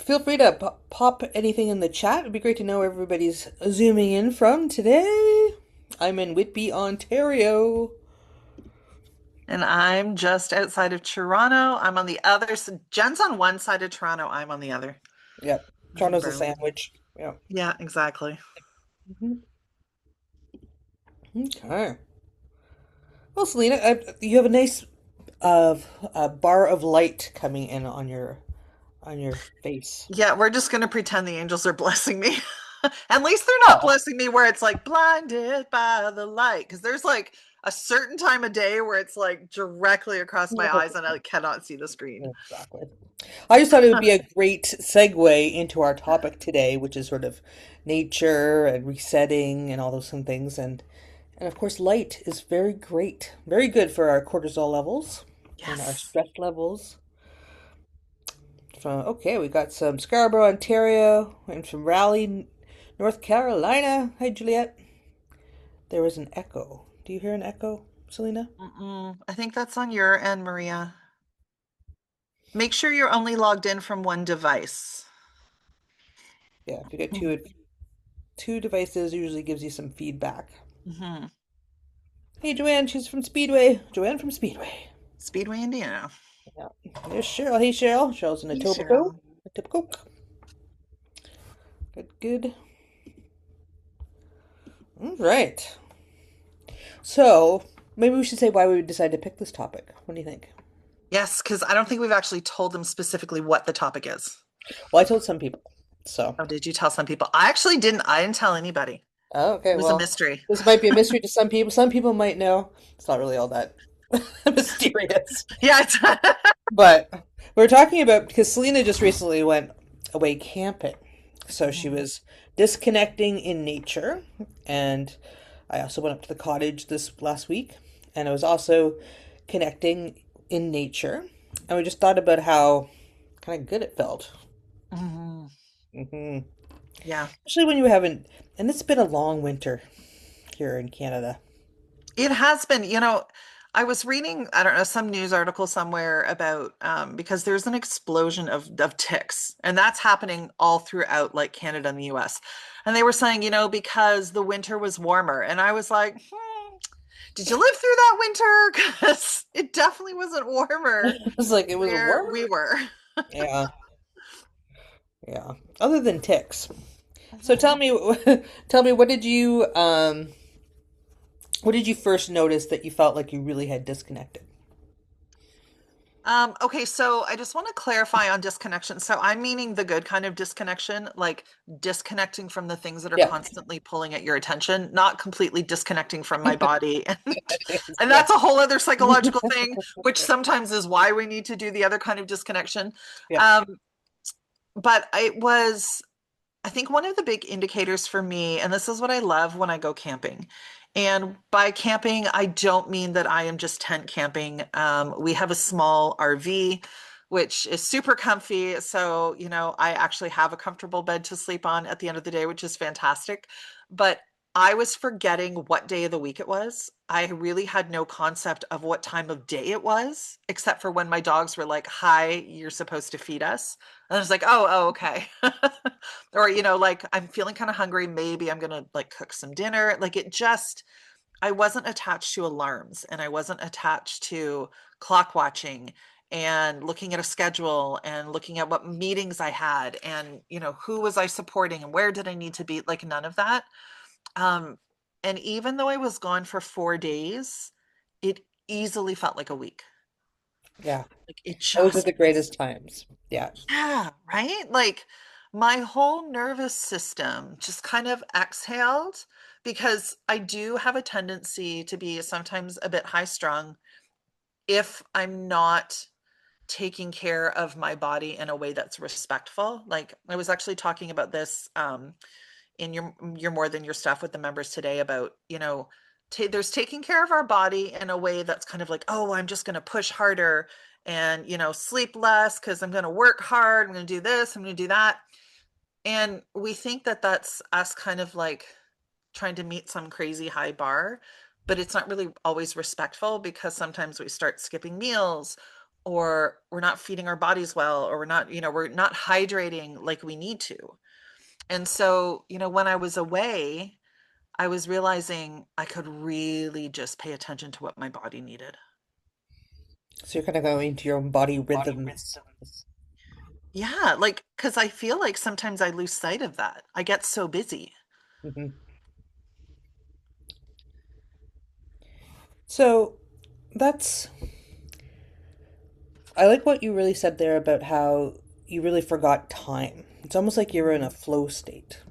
feel free to pop anything in the chat. It'd be great to know where everybody's zooming in from today. I'm in Whitby, Ontario. And I'm just outside of Toronto. I'm on the other. Jen's on one side of Toronto. I'm on the other. Yep. I'm in Toronto's a Burlington. sandwich. Yeah. Yeah, exactly. Mhm. Okay. Well, Selena, you have a nice bar of light coming in on your face. Yeah, we're just gonna pretend the angels are blessing me. At least they're not Oh, blessing me where it's like blinded by the light. Because there's like a certain time of day where it's like directly across my eyes and I cannot see the screen. exactly. I just thought it would be a great segue into our topic today, which is sort of nature and resetting and all those some things. And of course, light is very great, very good for our cortisol levels and our Yes. stress levels. From okay, we got some Scarborough, Ontario, and from Raleigh, North Carolina. Hi, Juliet. There was an echo. Do you hear an echo, Selena? I think that's on your end, Maria. Make sure you're only logged in from one device. Yeah, if you get two devices, usually gives you some feedback. Mhm. Hey, Joanne, she's from Speedway. Joanne from Speedway. Speedway, Indiana. Yeah. There's Cheryl. Hey, Cheryl. Cheryl's in Hey, Etobicoke. Cheryl. Etobicoke. Good, good. All right. So maybe we should say why we decided to pick this topic. What do you think? Yes, because I don't think we've actually told them specifically what the topic is. Well, I told some people. So, Oh, did you tell some people? I actually didn't. I didn't tell anybody. oh, okay. It was a Well, mystery. this might be a mystery to some people. Some people might know. It's not really all that mysterious. Yeah, it's But we're talking about because Selena just recently went away camping. So she Mhm. was disconnecting in nature. And I also went up to the cottage this last week. And I was also connecting in nature. And we just thought about how kind of good it felt. Mhm. Hmm. Yeah. Especially when you haven't, and it's been a long winter here in Canada. It has been, I was reading, I don't know, some news article somewhere about because there's an explosion of ticks, and that's happening all throughout like Canada and the US. And they were saying, because the winter was warmer. And I was like, did you live through that winter? Because it definitely wasn't warmer It was like it was where warmer. we were. Yeah, yeah. Other than ticks. So tell me, tell me, what did you first notice that you felt like you really had disconnected? Okay, so I just want to clarify on disconnection. So I'm meaning the good kind of disconnection, like disconnecting from the things that are Yeah. constantly pulling at your attention, not completely disconnecting from my body. And Yeah. that's a whole other psychological thing, which sometimes is why we need to do the other kind of disconnection. Yeah. Um, but I think one of the big indicators for me, and this is what I love when I go camping. And by camping, I don't mean that I am just tent camping. We have a small RV, which is super comfy. So, I actually have a comfortable bed to sleep on at the end of the day, which is fantastic. But I was forgetting what day of the week it was. I really had no concept of what time of day it was, except for when my dogs were like, "Hi, you're supposed to feed us." And I was like, "Oh, okay." Or, like I'm feeling kind of hungry. Maybe I'm gonna like cook some dinner. Like I wasn't attached to alarms and I wasn't attached to clock watching and looking at a schedule and looking at what meetings I had and, who was I supporting and where did I need to be? Like none of that. Um, and even though I was gone for 4 days, it easily felt like a week. Yeah. Like it Those are just the was. greatest times. Yeah. Yeah, right? Like my whole nervous system just kind of exhaled because I do have a tendency to be sometimes a bit high strung if I'm not taking care of my body in a way that's respectful. Like I was actually talking about this in your more than your stuff with the members today about, there's taking care of our body in a way that's kind of like, oh, I'm just going to push harder and, sleep less because I'm going to work hard. I'm going to do this. I'm going to do that. And we think that that's us kind of like trying to meet some crazy high bar, but it's not really always respectful because sometimes we start skipping meals or we're not feeding our bodies well, or we're not hydrating like we need to. And so, when I was away, I was realizing I could really just pay attention to what my body needed. So you're kind of going into your own body rhythms. Yeah, like, because I feel like sometimes I lose sight of that. I get so busy. Hmm. So that's, I like what you really said there about how you really forgot time. It's almost like you're in a Mhm. flow state.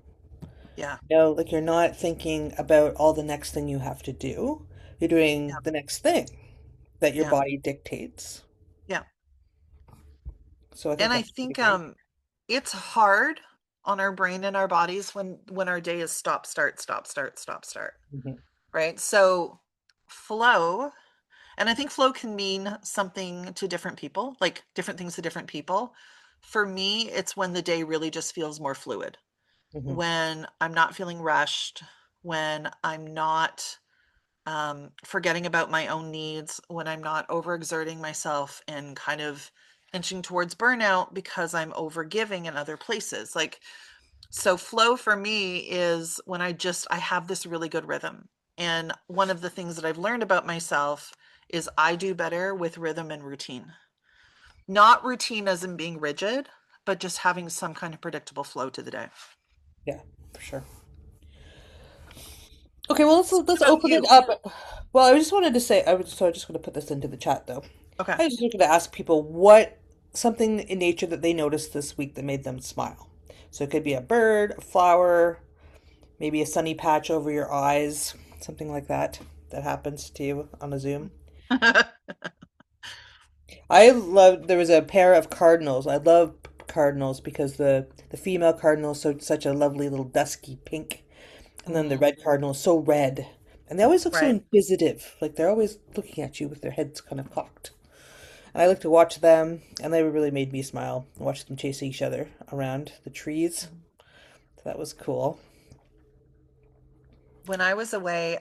Yeah, Like you're not thinking about all the next thing you have to do. You're yeah, doing the next thing that your yeah, body dictates. yeah. So I think And I that's pretty think great. it's hard on our brain and our bodies when our day is stop, start, stop, start, stop, start, Hmm. right? So flow, and I think flow can mean something to different people, like different things to different people. For me, it's when the day really just feels more fluid, Hmm. when I'm not feeling rushed, when I'm not forgetting about my own needs, when I'm not overexerting myself and kind of inching towards burnout because I'm overgiving in other places. Like, so flow for me is when I have this really good rhythm. And one of the things that I've learned about myself is I do better with rhythm and routine. Not routine as in being rigid, but just having some kind of predictable flow to the day. Yeah, for sure. Okay, well So what let's about open it you? up. Well, I just wanted to say I just going to put this into the chat though. Okay. I was just going to ask people what something in nature that they noticed this week that made them smile. So it could be a bird, a flower, maybe a sunny patch over your eyes, something like that that happens to you on a Zoom. I love there was a pair of cardinals. I love cardinals because the female cardinal is such a lovely little dusky pink, and then the Mhm. red cardinal is so red. And they always look so Right. inquisitive. Like they're always looking at you with their heads kind of cocked. And I like to watch them, and they really made me smile. Watch them chase each other around the trees. So that was cool. When I was away,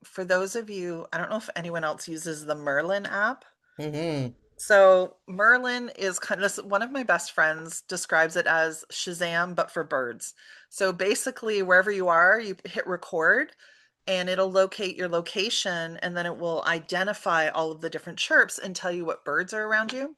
for those of you, I don't know if anyone else uses the Merlin app. Hmm. So Merlin is kind of one of my best friends describes it as Shazam, but for birds. So basically, wherever you are, you hit record and it'll locate your location and then it will identify all of the different chirps and tell you what birds are around you.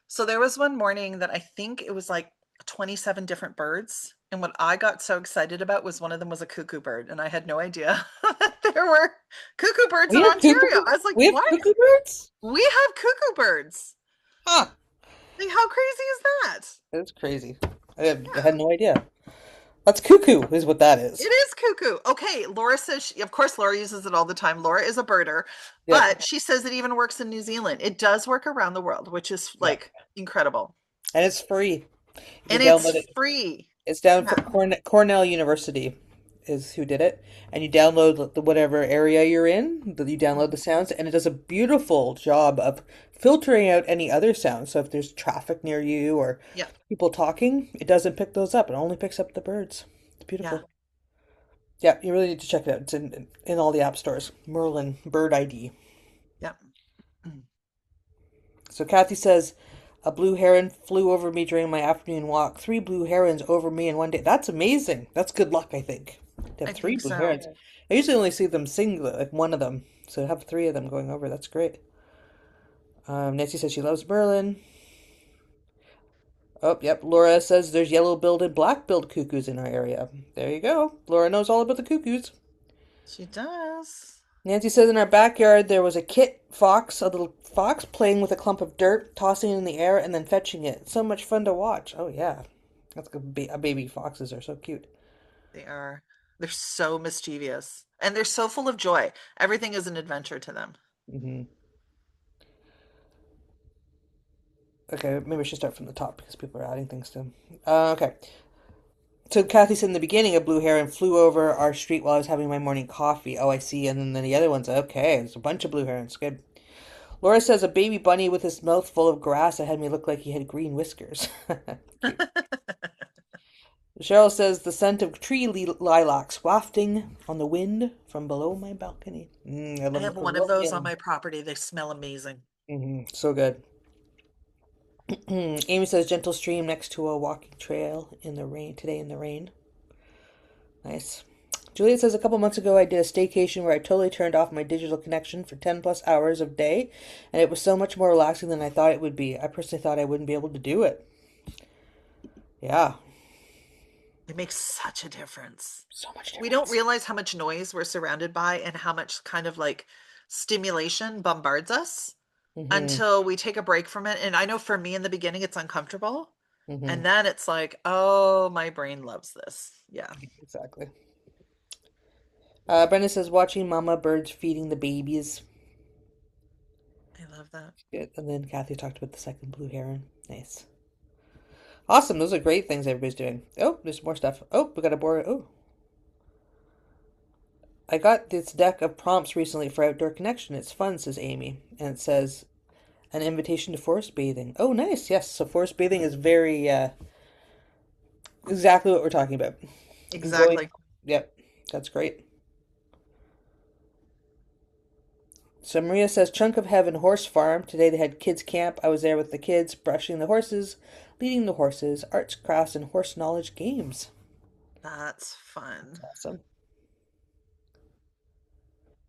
So there was one morning that I think it was like 27 different birds. And what I got so excited about was one of them was a cuckoo bird. And I had no idea that there were cuckoo birds We in have cuckoo. Ontario. I was like, We have what? cuckoo birds. We have cuckoo birds. Huh. Like, how crazy is that? That's crazy. I Yeah, had no idea. That's cuckoo, is what that it is. is cuckoo. Okay, Laura says, of course, Laura uses it all the time. Laura is a birder, Yep. but she says it even works in New Zealand. It does work around the world, which is Yep. like incredible. And it's free. You can And download it's it. free. It's down for Yeah, Cornell University is who did it. And you download the whatever area you're in, you download the sounds, and it does a beautiful job of filtering out any other sounds. So if there's traffic near you or yeah, people talking, it doesn't pick those up. It only picks up the birds. It's yeah, beautiful. Yeah, you really need to check it out. It's in all the app stores. Merlin Bird ID. yeah. Mm. So Kathy says, a blue heron flew over me during my afternoon walk. Three blue herons over me in one day. That's amazing. That's good luck, I think. To have I three think blue so. herons. I usually only see them single, like one of them. So to have three of them going over, that's great. Nancy says she loves Merlin. Oh, yep. Laura says there's yellow-billed and black-billed cuckoos in our area. There you go. Laura knows all about the cuckoos. She does. Nancy says in our backyard there was a kit fox, a little fox, playing with a clump of dirt, tossing it in the air, and then fetching it. So much fun to watch. Oh, yeah. That's good. Baby foxes are so cute. They are. They're so mischievous and they're so full of joy. Everything is an adventure to them. Hmm. Okay, maybe I should start from the top because people are adding things to them. Okay. So Kathy said in the beginning, a blue heron flew over our street while I was having my morning coffee. Oh, I see. And then the other one's okay. There's a bunch of blue herons. Good. Laura says a baby bunny with his mouth full of grass that had me look like he had green whiskers. Cute. Cheryl says the scent of tree lilacs wafting on the wind from below my balcony. I I love the have one of those on Colombian. my property. They smell amazing. So good. Amy says gentle stream next to a walking trail in the rain today in the rain. Nice. Juliet says a couple months ago I did a staycation where I totally turned off my digital connection for 10 plus hours of day, and it was so much more relaxing than I thought it would be. I personally thought I wouldn't be able to do it. Yeah, It makes such a difference. so much We don't difference. realize how much noise we're surrounded by and how much kind of like stimulation bombards us Mm-hmm. until we take a break from it. And I know for me in the beginning, it's uncomfortable. Mm-hmm. And then it's like, oh, my brain loves this. Yeah, Exactly. Brenda says watching mama birds feeding the babies. I love that. Good. And then Kathy talked about the second blue heron. Nice. Awesome. Those are great things everybody's doing. Oh, there's more stuff. Oh, we got a board. Oh, I got this deck of prompts recently for Outdoor Connection. It's fun, says Amy. And it says an invitation to forest bathing. Oh, nice. Yes. So forest bathing is very exactly what we're talking about. Going. Exactly. Yep. That's great. So Maria says Chunk of Heaven Horse Farm. Today they had kids camp. I was there with the kids, brushing the horses, leading the horses, arts, crafts, and horse knowledge games. That's fun. Awesome.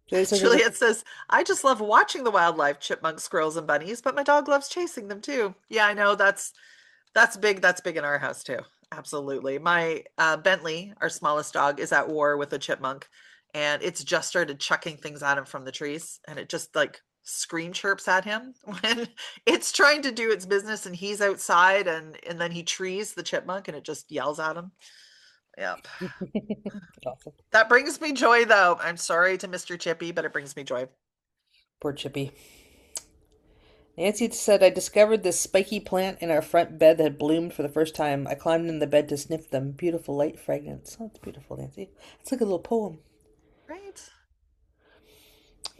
Julia says there's a Juliet says, I just love watching the wildlife, chipmunks, squirrels, and bunnies, but my dog loves chasing them too. Yeah, I know that's big. That's big in our house too. Absolutely. My Bentley, our smallest dog, is at war with a chipmunk, and it's just started chucking things at him from the trees, and it just like scream chirps at him when it's trying to do its business, and he's outside, and then he trees the chipmunk, and it just yells at him. Yep. awesome. That brings me joy, though. I'm sorry to Mr. Chippy, but it brings me joy. Poor Chippy. Nancy said I discovered this spiky plant in our front bed that had bloomed for the first time. I climbed in the bed to sniff them. Beautiful light fragrance. Oh, it's beautiful, Nancy. It's like a little poem. Right?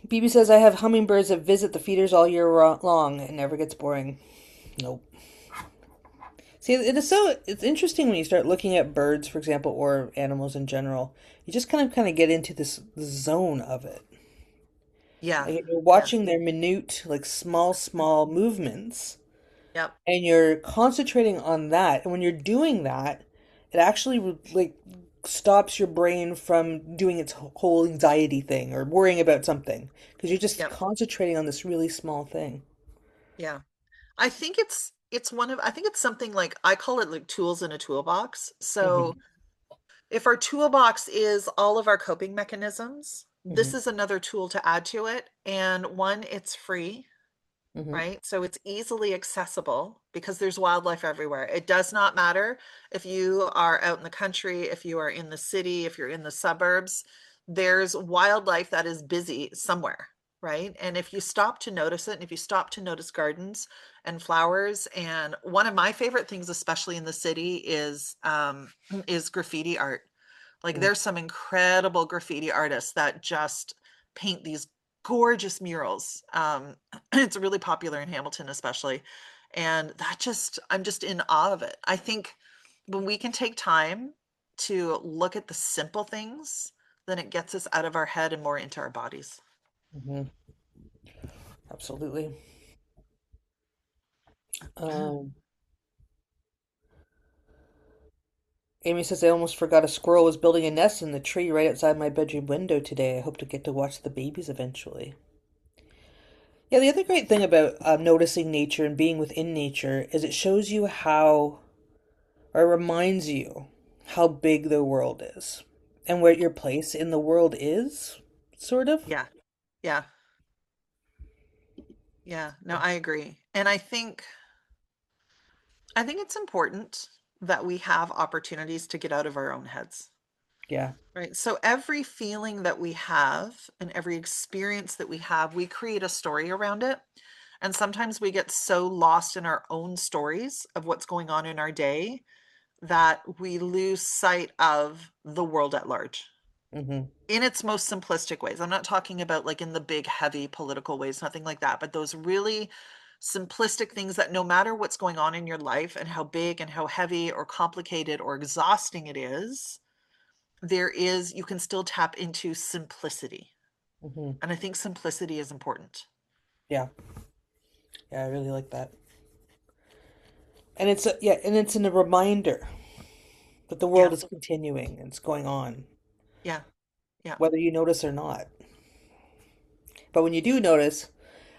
BB says I have hummingbirds that visit the feeders all year long. It never gets boring. Nope. See, it's interesting when you start looking at birds, for example, or animals in general. You just kind of get into this zone of it. Yeah. Like you're Yeah. watching their minute, like small movements, Yep. and you're concentrating on that. And when you're doing that, it actually like stops your brain from doing its whole anxiety thing or worrying about something because you're just Yep. concentrating on this really small thing. Yeah. I think it's one of I think it's something like I call it like tools in a toolbox. So Hmm. if our toolbox is all of our coping mechanisms, this Hmm. is another tool to add to it. And one, it's free, Hmm. right? So it's easily accessible because there's wildlife everywhere. It does not matter if you are out in the country, if you are in the city, if you're in the suburbs, there's wildlife that is busy somewhere, right? And if you stop to notice it, and if you stop to notice gardens and flowers, and one of my favorite things, especially in the city, is graffiti art. Like Hmm. there's some incredible graffiti artists that just paint these gorgeous murals. It's really popular in Hamilton, especially. And I'm just in awe of it. I think when we can take time to look at the simple things, then it gets us out of our head and more into our bodies. Hmm. Absolutely. Um, Amy says I almost forgot a squirrel was building a nest in the tree right outside my bedroom window today. I hope to get to watch the babies eventually. Yeah, the other great thing about noticing nature and being within nature is it shows you how, or it reminds you how big the world is and where your place in the world is, sort of. Yeah, yeah, yeah. No, I agree. And I think it's important that we have opportunities to get out of our own heads. Yeah. Right. So every feeling that we have and every experience that we have, we create a story around it. And sometimes we get so lost in our own stories of what's going on in our day that we lose sight of the world at large Hmm. in its most simplistic ways. I'm not talking about like in the big, heavy political ways, nothing like that, but those really simplistic things that no matter what's going on in your life and how big and how heavy or complicated or exhausting it is, you can still tap into simplicity. Hmm. And I think simplicity is important. Yeah. Yeah, I really like that. And it's a, yeah, and it's in a reminder that the world Yeah. is continuing and it's going on, Yeah. Yeah. whether you notice or not. But when you do notice,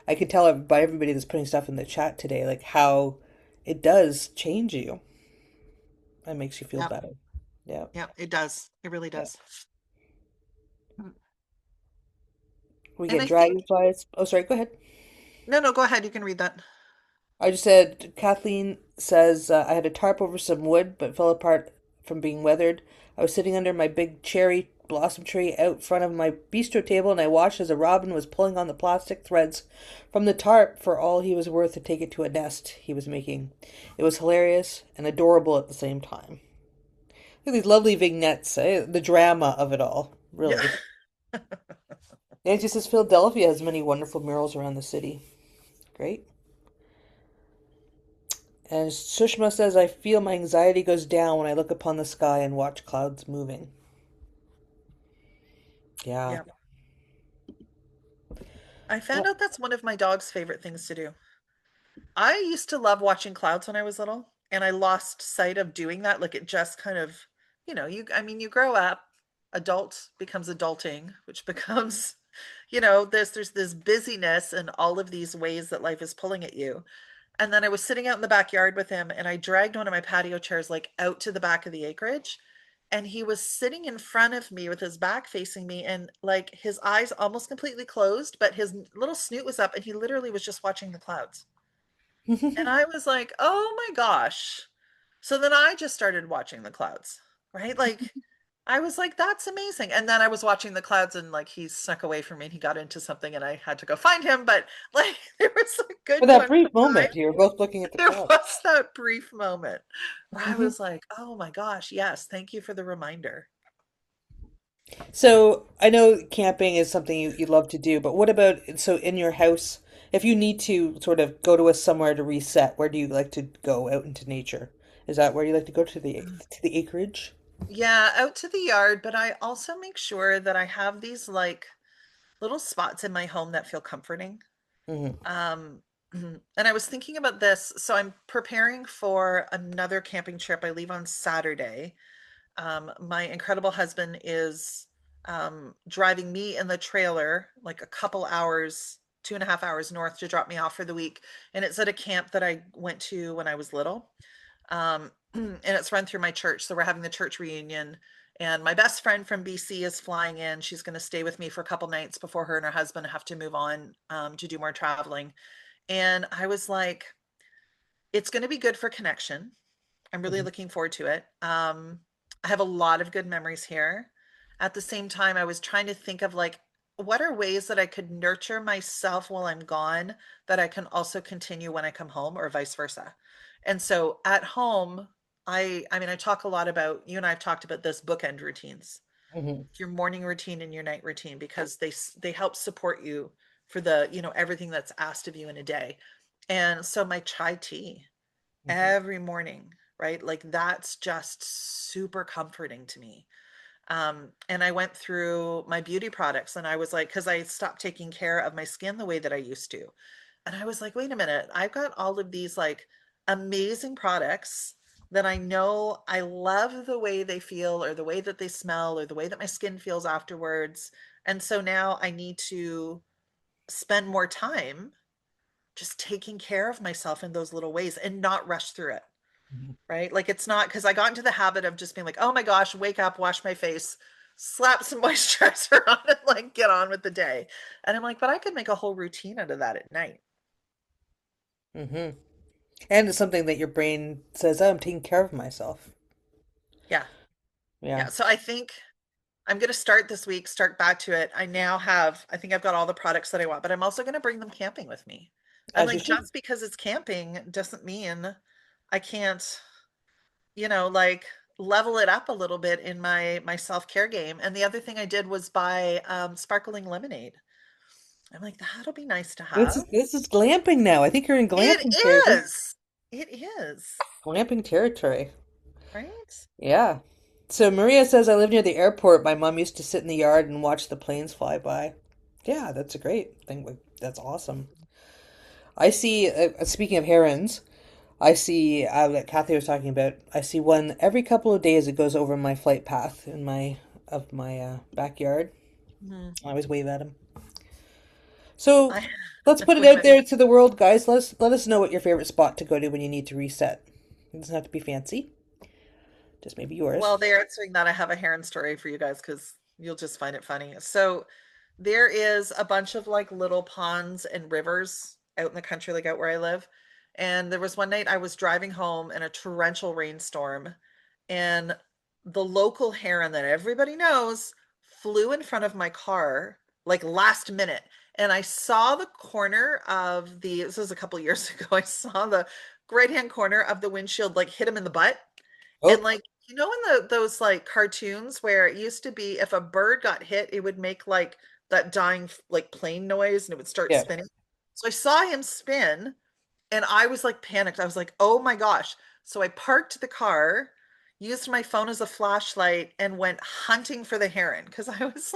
I can tell by everybody that's putting stuff in the chat today, like how it does change you and makes you feel Yeah. better. Yeah. Yeah. It does. It really Yeah. does. Mm. We And get I think, dragonflies. Oh, sorry, go ahead. no, no, go ahead. You can read that. I just said, Kathleen says, I had a tarp over some wood, but fell apart from being weathered. I was sitting under my big cherry blossom tree out front of my bistro table, and I watched as a robin was pulling on the plastic threads from the tarp for all he was worth to take it to a nest he was making. It was hilarious and adorable at the same time. Look at these lovely vignettes, eh? The drama of it all, Yeah. really. Nancy says Philadelphia has many wonderful murals around the city. Great. And Sushma says, I feel my anxiety goes down when I look upon the sky and watch clouds moving. Yeah. Yeah. I Yeah. found out that's one of my dog's favorite things to do. I used to love watching clouds when I was little, and I lost sight of doing that. Like it just kind of, I mean, you grow up, adult becomes adulting, which becomes, there's this busyness and all of these ways that life is pulling at you. And then I was sitting out in the backyard with him, and I dragged one of my patio chairs like out to the back of the acreage. And he was sitting in front of me with his back facing me, and like his eyes almost completely closed, but his little snoot was up, and he literally was just watching the clouds. And I was like, "Oh my gosh." So then I just started watching the clouds, right? Like I was like, "That's amazing." And then I was watching the clouds and like he snuck away from me and he got into something and I had to go find him, but like there was a For good that chunk of brief time. moment, you were both looking at the There clouds. was that brief moment where I was like, "Oh my gosh, yes, thank you for the reminder." So I know camping is something you love to do, but what about so in your house, if you need to sort of go to a somewhere to reset, where do you like to go out into nature? Is that where you like to go to the acreage? Yeah, out to the yard, but I also make sure that I have these like little spots in my home that feel comforting. Hmm. Um, and I was thinking about this. So I'm preparing for another camping trip. I leave on Saturday. My incredible husband is driving me in the trailer like a couple hours, 2.5 hours north to drop me off for the week. And it's at a camp that I went to when I was little. And it's run through my church. So we're having the church reunion. And my best friend from BC is flying in. She's going to stay with me for a couple nights before her and her husband have to move on to do more traveling. And I was like, it's going to be good for connection. I'm really Hmm. looking forward to it. I have a lot of good memories here. At the same time, I was trying to think of like, what are ways that I could nurture myself while I'm gone that I can also continue when I come home or vice versa. And so at home, I mean, I talk a lot about, you and I have talked about this bookend routines, Hmm. your morning routine and your night routine, because they help support you for the, everything that's asked of you in a day. And so my chai tea Hmm. every morning, right? Like that's just super comforting to me. And I went through my beauty products and I was like, because I stopped taking care of my skin the way that I used to. And I was like, wait a minute, I've got all of these like amazing products that I know I love the way they feel or the way that they smell or the way that my skin feels afterwards. And so now I need to spend more time just taking care of myself in those little ways and not rush through it. Right. Like it's not because I got into the habit of just being like, oh my gosh, wake up, wash my face, slap some moisturizer on, and like get on with the day. And I'm like, but I could make a whole routine out of that at night. Hmm. And it's something that your brain says, oh, I'm taking care of myself. Yeah. Yeah, Yeah. So I think I'm going to start this week, start back to it. I think I've got all the products that I want, but I'm also going to bring them camping with me. I'm as you like, should. just because it's camping doesn't mean I can't, like level it up a little bit in my self-care game. And the other thing I did was buy sparkling lemonade. I'm like, that'll be nice to This have. is this is glamping now. I think you're in It glamping territory. is. It is. Glamping territory. Right? Yeah. So Maria says, I live near the airport. My mom used to sit in the yard and watch the planes fly by. Yeah, that's a great thing. That's awesome. I see, speaking of herons, I see, that Kathy was talking about, I see one every couple of days. It goes over my flight path in my backyard. Mhm. I always wave at him. So I let's put it wait a out minute. there to the world, guys. Let us know what your favorite spot to go to when you need to reset. It doesn't have to be fancy, just maybe yours. Well, they're answering that. I have a Heron story for you guys because you'll just find it funny. So there is a bunch of like little ponds and rivers out in the country, like out where I live. And there was one night I was driving home in a torrential rainstorm, and the local heron that everybody knows flew in front of my car like last minute. And I saw the corner of this was a couple years ago. I saw the right hand corner of the windshield like hit him in the butt. And Oh, like, in those like cartoons where it used to be if a bird got hit, it would make like that dying like plane noise and it would start yeah. spinning. So I saw him spin and I was like panicked. I was like, "Oh my gosh." So I parked the car, used my phone as a flashlight and went hunting for the heron because I was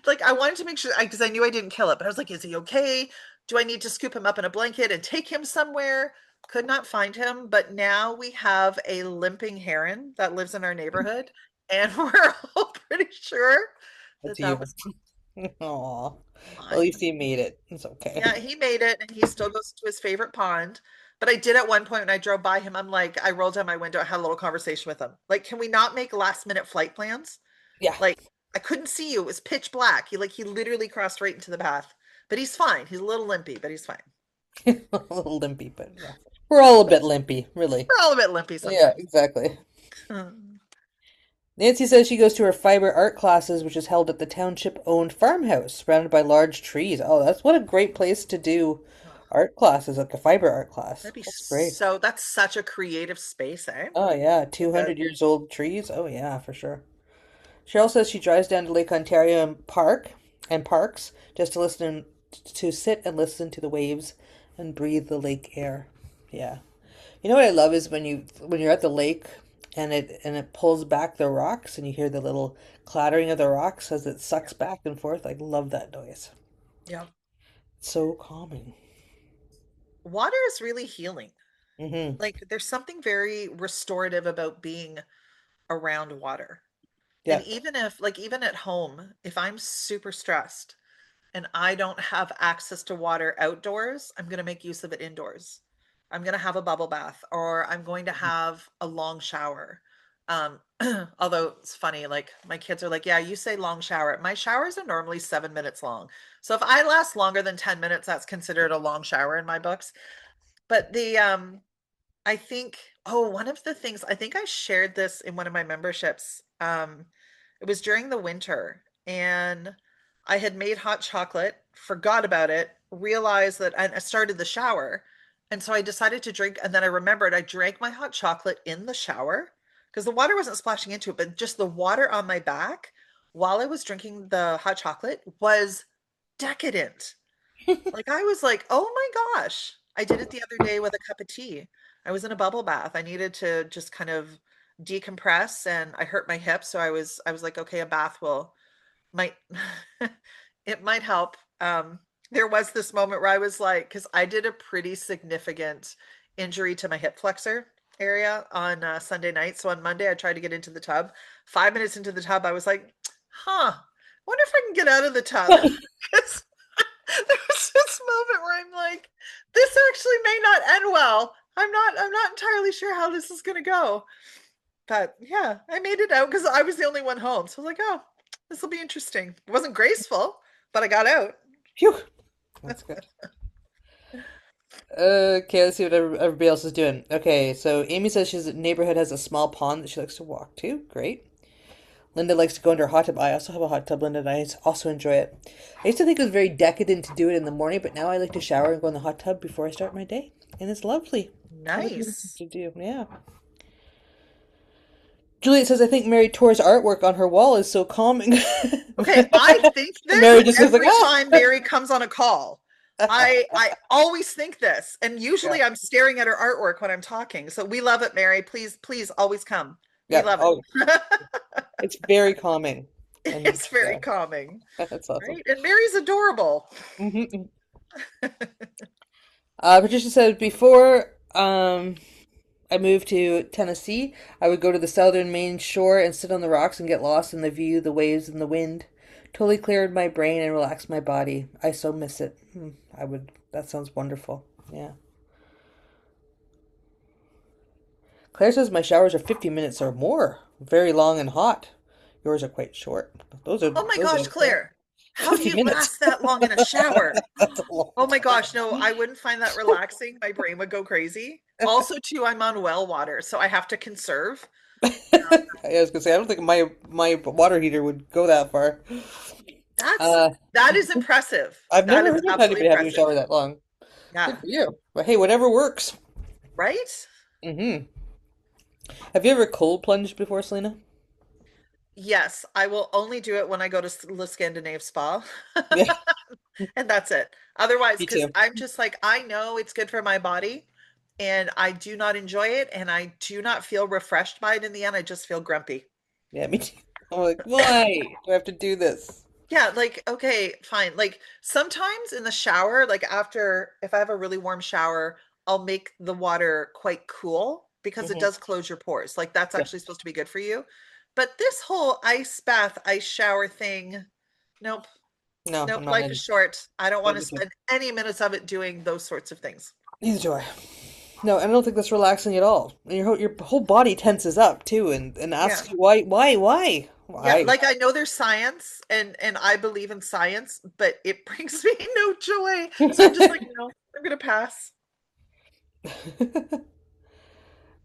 like I wanted to make sure because I knew I didn't kill it, but I was like, "Is he okay? Do I need to scoop him up in a blanket and take him somewhere?" Could not find him, but now we have a limping heron that lives in our neighborhood, and we're all pretty sure That's that that you. was Aw. At least mine. he made it. It's okay. Yeah, he made it and he still goes to his favorite pond. But I did at one point when I drove by him, I'm like, I rolled down my window, I had a little conversation with him. Like, can we not make last minute flight plans? Yeah. Like, I couldn't see you. It was pitch black. He literally crossed right into the path. But he's fine. He's a little limpy, but he's fine. A little limpy, but yeah. We're all a bit limpy, really. We're all a bit limpy Yeah, sometimes. exactly. Nancy says she goes to her fiber art classes, which is held at the township-owned farmhouse, surrounded by large trees. Oh, that's what a great place to do art classes, like a fiber art class. That'd be That's great. that's such a creative space, eh? Oh yeah, So good. 200 years old trees. Oh yeah, for sure. Cheryl says she drives down to Lake Ontario and parks just to sit and listen to the waves and breathe the lake air. Yeah. You know what I love is when you're at the lake and it pulls back the rocks and you hear the little clattering of the rocks as it Yeah. sucks back and forth. I love that noise. Yeah. It's so calming. Water is really healing. Mm-hmm. Like, there's something very restorative about being around water. And Yeah. even at home, if I'm super stressed and I don't have access to water outdoors, I'm going to make use of it indoors. I'm going to have a bubble bath or I'm going to have a long shower. Um, although it's funny, like my kids are like, yeah, you say long shower. My showers are normally 7 minutes long. So if I last longer than 10 minutes, that's considered a long shower in my books. But I think, oh, one of the things, I think I shared this in one of my memberships. It was during the winter and I had made hot chocolate, forgot about it, realized that, and I started the shower. And so I decided to drink, and then I remembered I drank my hot chocolate in the shower because the water wasn't splashing into it, but just the water on my back while I was drinking the hot chocolate was decadent. Like I was like, "Oh my gosh." I did it the other day with a cup of tea. I was in a bubble bath. I needed to just kind of decompress and I hurt my hip, so I was like, "Okay, a bath will might it might help." There was this moment where I was like, because I did a pretty significant injury to my hip flexor area on Sunday night. So on Monday, I tried to get into the tub. 5 minutes into the tub, I was like, huh, wonder if I can get out of the tub. 'Cause there was this moment where I'm like, this actually may not end well. I'm not entirely sure how this is gonna go. But yeah, I made it out because I was the only one home. So I was like, oh, this will be interesting. It wasn't graceful, but I got out. Phew. That's good. Okay, let's see what everybody else is doing. Okay, so Amy says she's neighborhood has a small pond that she likes to walk to. Great. Linda likes to go into her hot tub. I also have a hot tub, Linda, and I also enjoy it. I used to think it was very decadent to do it in the morning, but now I like to shower and go in the hot tub before I start my day. And it's lovely. What a beautiful thing Nice. to do. Yeah. Juliet says, I think Mary Tor's artwork on her wall is so calming. Okay, I think this Mary just goes like, every ah! time Mary comes on a call. I always think this, and Yeah. usually I'm staring at her artwork when I'm talking. So we love it, Mary. Please, please always come. We Yeah. love Oh, it. it's very calming. And It's very yeah, calming, that's awesome. right? And Mary's adorable. Patricia said before Um, I moved to Tennessee. I would go to the southern Maine shore and sit on the rocks and get lost in the view, the waves, and the wind. Totally cleared my brain and relaxed my body. I so miss it. I would. That sounds wonderful. Yeah. Claire says my showers are 50 minutes or more. Very long and hot. Yours are quite short. Oh my Those gosh, are okay. Claire, how do 50 you minutes. last that long in a shower? That's a long Oh my time. gosh, no, I wouldn't find that relaxing. My brain would go crazy. Also, too, I'm on well water, so I have to conserve. I was gonna say I don't think my water heater would go that far. That's Uh, that is impressive. I've That never is heard of absolutely anybody having a impressive. shower that long. Good Yeah. for you. But hey, whatever works. Right? Hmm. Have you ever cold plunged before, Selena? Yes, I will only do it when I go to Le Scandinave Spa. Yeah, And that's it. Otherwise, me because too. I'm just like, I know it's good for my body and I do not enjoy it and I do not feel refreshed by it in the end. I just feel grumpy. Yeah, me too. I'm like, why do I have to do this? Yeah, like, okay, fine. Like sometimes in the shower, like after, if I have a really warm shower, I'll make the water quite cool because it Hmm. does close your pores. Like that's Yeah. actually supposed to be good for you. But this whole ice bath, ice shower thing, nope, No, I'm nope, not life is in. short. I don't Yeah, want to me too. spend any minutes of it doing those sorts of things. Neither do I. No, I don't think that's relaxing at all. And your whole body tenses up too, and Yeah. asks you why, Yeah, why? like I know there's science and I believe in science, but it brings me no joy. So I'm just like, no, I'm gonna pass.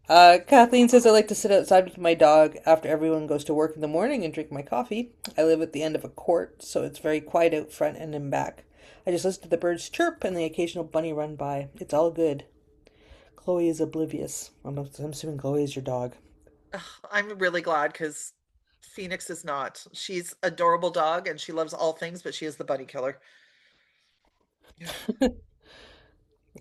Kathleen says I like to sit outside with my dog after everyone goes to work in the morning and drink my coffee. I live at the end of a court, so it's very quiet out front and in back. I just listen to the birds chirp and the occasional bunny run by. It's all good. Chloe is oblivious. I'm assuming Chloe is your dog. Ugh, I'm really glad because Phoenix is not. She's adorable dog and she loves all things, but she is the bunny killer. Yeah.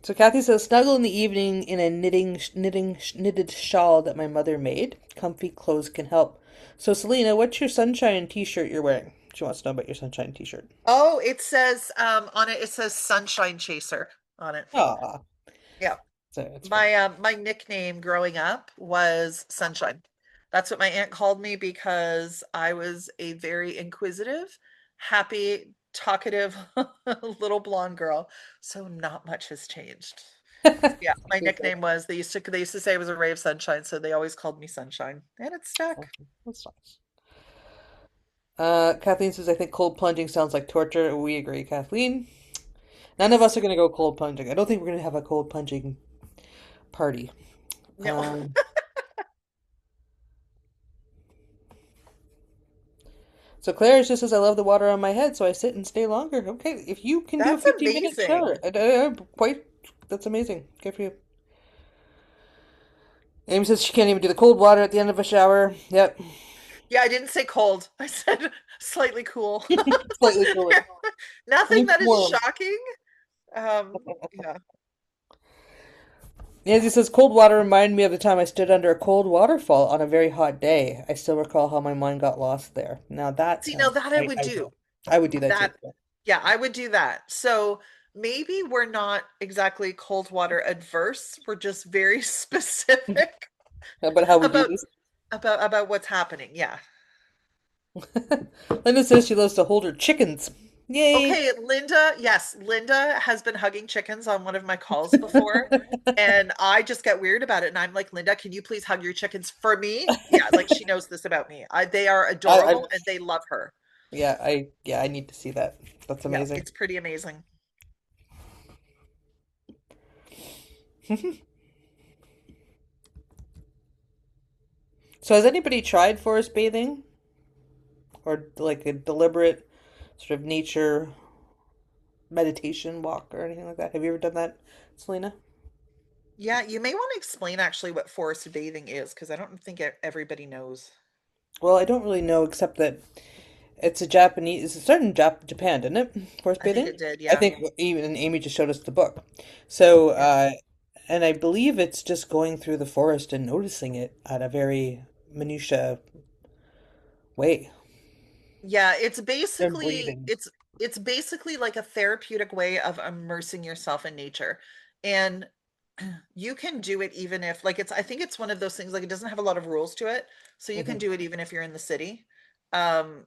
So Kathy says snuggle in the evening in a knitted shawl that my mother made. Comfy clothes can help. So Selena, what's your sunshine t-shirt you're wearing? She wants to know about your sunshine t-shirt. Oh, it says on it, it says Sunshine Chaser on it. Ah, Yeah. so it's very My nickname growing up was Sunshine. That's what my aunt called me because I was a very inquisitive, happy, talkative little blonde girl. So not much has changed. Yeah, my good. nickname was they used to say I was a ray of sunshine, so they always called me Sunshine, and it stuck. That's nice. Kathleen says, I think cold plunging sounds like torture. We agree, Kathleen. None of us are going to go cold plunging. I don't think we're going to have a cold plunging party. No. Um, so Claire just says, I love the water on my head, so I sit and stay longer. Okay, if you can do a That's 15-minute shower, amazing. that's amazing. Good for you. Amy says she can't even do the cold water at the end of a shower. Yep. Yeah, I didn't say cold. I said slightly cool. Slightly cooler. Nothing that is Lukewarm. shocking. Yeah. Nancy says, cold water reminded me of the time I stood under a cold waterfall on a very hot day. I still recall how my mind got lost there. Now that See, now sounds, that I would do. I would do that too. That, yeah, I would do that. So maybe we're not exactly cold water adverse. We're just very specific But how we do about this? about what's happening. Yeah. Linda says she loves to hold her chickens. Yay! Okay, Linda, yes, Linda has been hugging chickens on one of my calls before, and I just get weird about it. And I'm like, Linda, can you please hug your chickens for me? Yeah, like she knows this about me. They are I adorable and they love her. yeah, I need to see that. That's Yeah, amazing. it's pretty amazing. So has anybody tried forest bathing or like a deliberate sort of nature meditation walk or anything like that? Have you ever done that, Selena? Yeah, you may want to explain actually what forest bathing is because I don't think everybody knows. Well, I don't really know except that it started in Japan, didn't it? Forest I think bathing? it did, I yeah. think even Amy just showed us the book. So, Yeah. and I believe it's just going through the forest and noticing it at a very minutia way. Yeah, And breathing. it's basically like a therapeutic way of immersing yourself in nature. And you can do it even if like I think it's one of those things like it doesn't have a lot of rules to it. So you can Hmm. do it even if you're in the city. Um,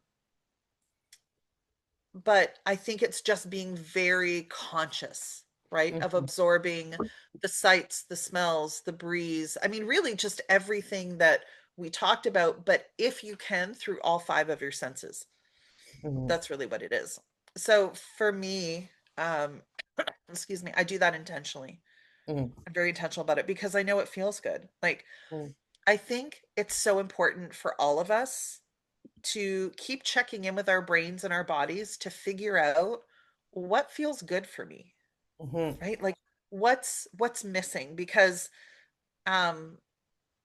but I think it's just being very conscious, right? Of Hmm. absorbing the sights, the smells, the breeze. I mean, really just everything that we talked about, but if you can through all five of your senses. Hmm. That's really what it is. So for me, um, excuse me, I do that intentionally. Hmm. I'm very intentional about it because I know it feels good. Like, I think it's so important for all of us to keep checking in with our brains and our bodies to figure out what feels good for me, Hmm. right? Like what's missing because um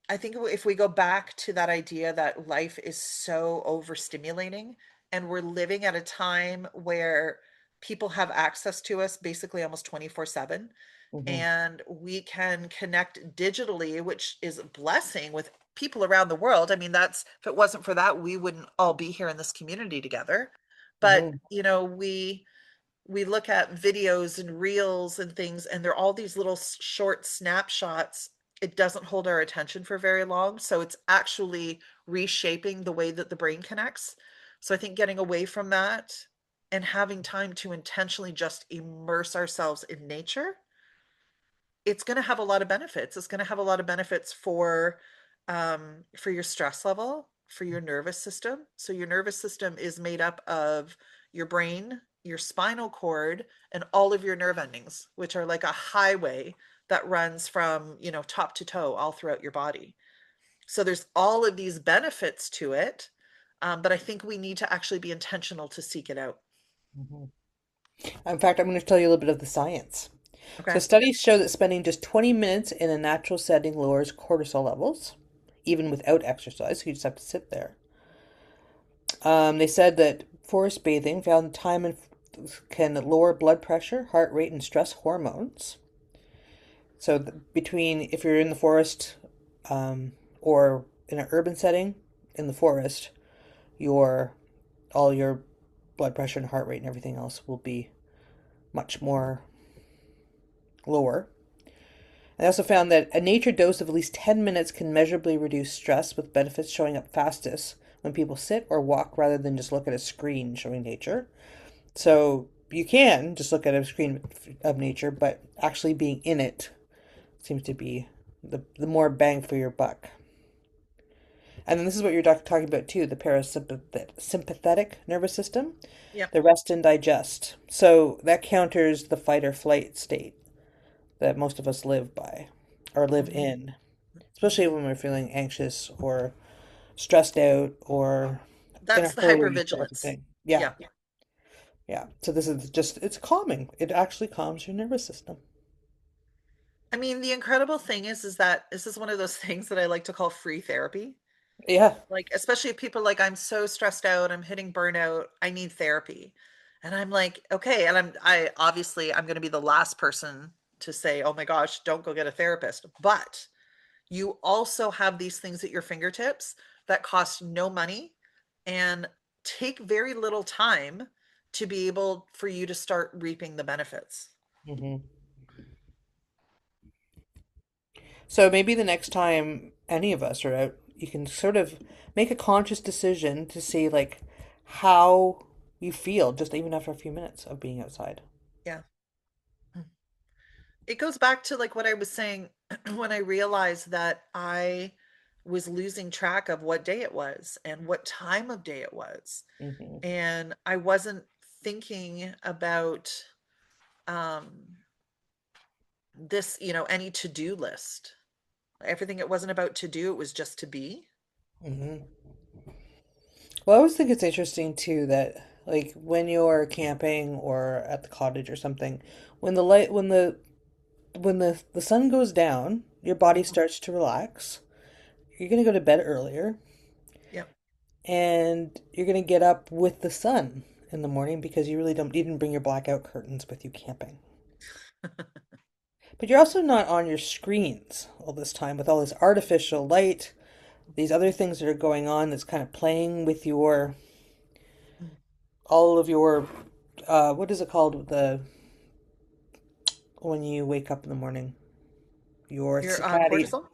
I think if we go back to that idea that life is so overstimulating and we're living at a time where people have access to us basically almost 24/7 Hmm. and we can connect digitally, which is a blessing with people around the world. I mean, that's if it wasn't for that, we wouldn't all be here in this community together. But, Hmm. you know, we look at videos and reels and things and they're all these little short snapshots. It doesn't hold our attention for very long, so it's actually reshaping the way that the brain connects. So I think getting away from that and having time to intentionally just immerse ourselves in nature, it's going to have a lot of benefits. It's going to have a lot of benefits for your stress level, for your nervous system. So your nervous system is made up of your brain, your spinal cord, and all of your nerve endings, which are like a highway that runs from, you know, top to toe all throughout your body. So there's all of these benefits to it. But I think we need to actually be intentional to seek it out. Hmm. In fact, I'm going to tell you a little bit of the science. So Okay. studies show that spending just 20 minutes in a natural setting lowers cortisol levels, even without exercise. So you just have to sit there. They said that forest bathing found time and can lower blood pressure, heart rate, and stress hormones. So between if you're in the forest or in an urban setting in the forest, your all your blood pressure and heart rate and everything else will be much more lower. I also found that a nature dose of at least 10 minutes can measurably reduce stress, with benefits showing up fastest when people sit or walk rather than just look at a screen showing nature. So you can just look at a screen of nature, but actually being in it seems to be the more bang for your buck. And then this is what you're talking about too, the parasympathetic nervous system, Yep. the rest and digest. So that counters the fight or flight state that most of us live by or live Mhm. in, especially Mhm. when we're feeling anxious or stressed out or in a That's the hurry type of hypervigilance. thing. Yeah, Yeah. yeah. So this is just, it's calming. It actually calms your nervous system. I mean, the incredible thing is that this is one of those things that I like to call free therapy. Yeah. Like, especially if people are like, I'm so stressed out, I'm hitting burnout, I need therapy. And I'm like, okay. And I obviously I'm going to be the last person to say, oh my gosh, don't go get a therapist. But you also have these things at your fingertips that cost no money and take very little time to be able for you to start reaping the benefits. Hmm. So maybe the next time any of us are out, you can sort of make a conscious decision to see like how you feel just even after a few minutes of being outside. Yeah. It goes back to like what I was saying when I realized that I was losing track of what day it was and what time of day it was. Hmm. And I wasn't thinking about um this, you know, any to-do list. Everything it wasn't about to do, it was just to be. Hmm. Well, I always think it's interesting too that like when you're camping or at the cottage or something, when the light when the sun goes down, your body Mhm. starts to relax. You're gonna go to bed earlier Yep. and you're gonna get up with the sun in the morning because you didn't bring your blackout curtains with you camping. But you're also not on your screens all this time with all this artificial light, these other things that are going on that's kind of playing with your all of your what is it called, the when you wake up in the morning? your Your circadian, cortisol?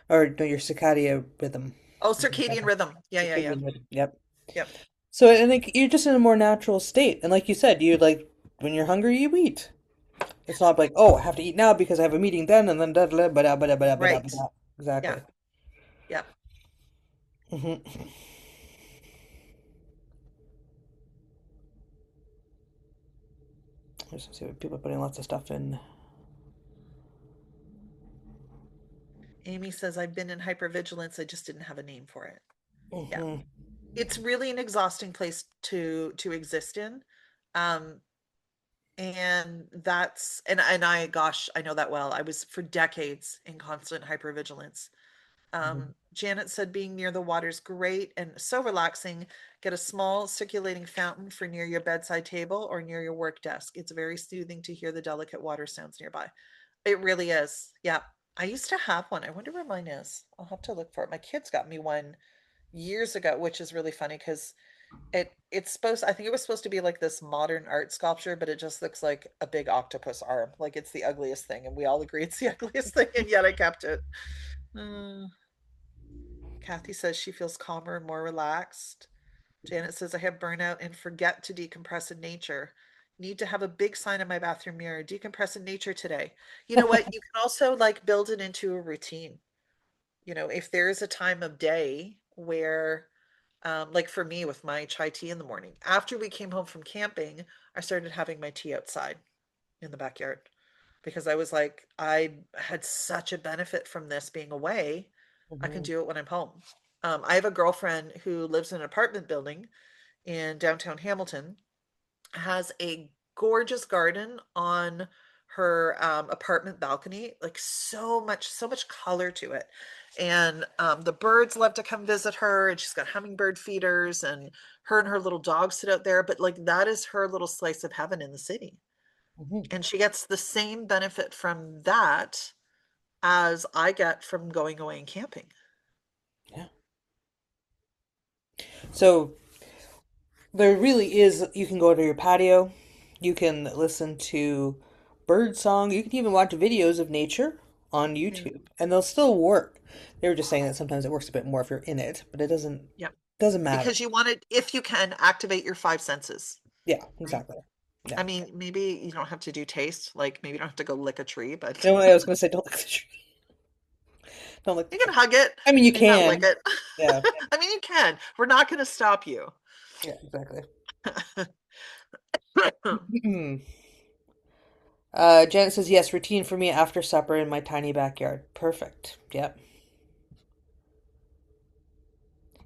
or no, your circadian rhythm. Oh, circadian rhythm. Yeah, yeah, yeah. Circadian rhythm. Yep. Yep. So, and like you're just in a more natural state, and like you said, you like when you're hungry, you eat. It's not like, oh, I have to eat now because I have a meeting then, and then da da da da da da da da Right. da. Yeah. Exactly. Yeah. Hmm. Just see what people are putting lots of stuff in. Amy says, I've been in hypervigilance. I just didn't have a name for it. Yeah. Hmm. It's really an exhausting place to exist in. Um, and I gosh, I know that well. I was for decades in constant hypervigilance. Hmm. Janet said being near the water is great and so relaxing. Get a small circulating fountain for near your bedside table or near your work desk. It's very soothing to hear the delicate water sounds nearby. It really is. Yeah. I used to have one. I wonder where mine is. I'll have to look for it. My kids got me one years ago, which is really funny because it's supposed I think it was supposed to be like this modern art sculpture, but it just looks like a big octopus arm. Like it's the ugliest thing, and we all agree it's the ugliest thing, and yet I kept it. Mm. Kathy says she feels calmer and more relaxed. Janet says I have burnout and forget to decompress in nature. Need to have a big sign on my bathroom mirror. Decompress in nature today. You know what? You can also like build it into a routine. If there's a time of day where, like for me with my chai tea in the morning, after we came home from camping, I started having my tea outside in the backyard because I was like, I had such a benefit from this being away. I can Hmm. do it when I'm home. I have a girlfriend who lives in an apartment building in downtown Hamilton, has a gorgeous garden on her apartment balcony, like so much color to it. And the birds love to come visit her, and she's got hummingbird feeders, and her little dog sit out there. But like that is her little slice of heaven in the city. Hmm. And she gets the same benefit from that as I get from going away and camping. Yeah. So there really is, you can go to your patio, you can listen to bird song, you can even watch videos of nature on Yeah. YouTube, and they'll still work. They were just saying that sometimes it works a bit more if you're in it, but it Yep. doesn't matter. Because you want to, if you can, activate your five senses, Yeah, right? exactly. Yeah. I mean, maybe you don't have to do taste, like maybe you don't have to go lick a tree, but You know what I was gonna say? Don't lick the tree. Don't lick the you can tree. hug it I mean, you and not lick can. it. Yeah. I mean, you can. We're not going to stop you. Yeah, exactly. Janet says yes, routine for me after supper in my tiny backyard. Perfect. Yep.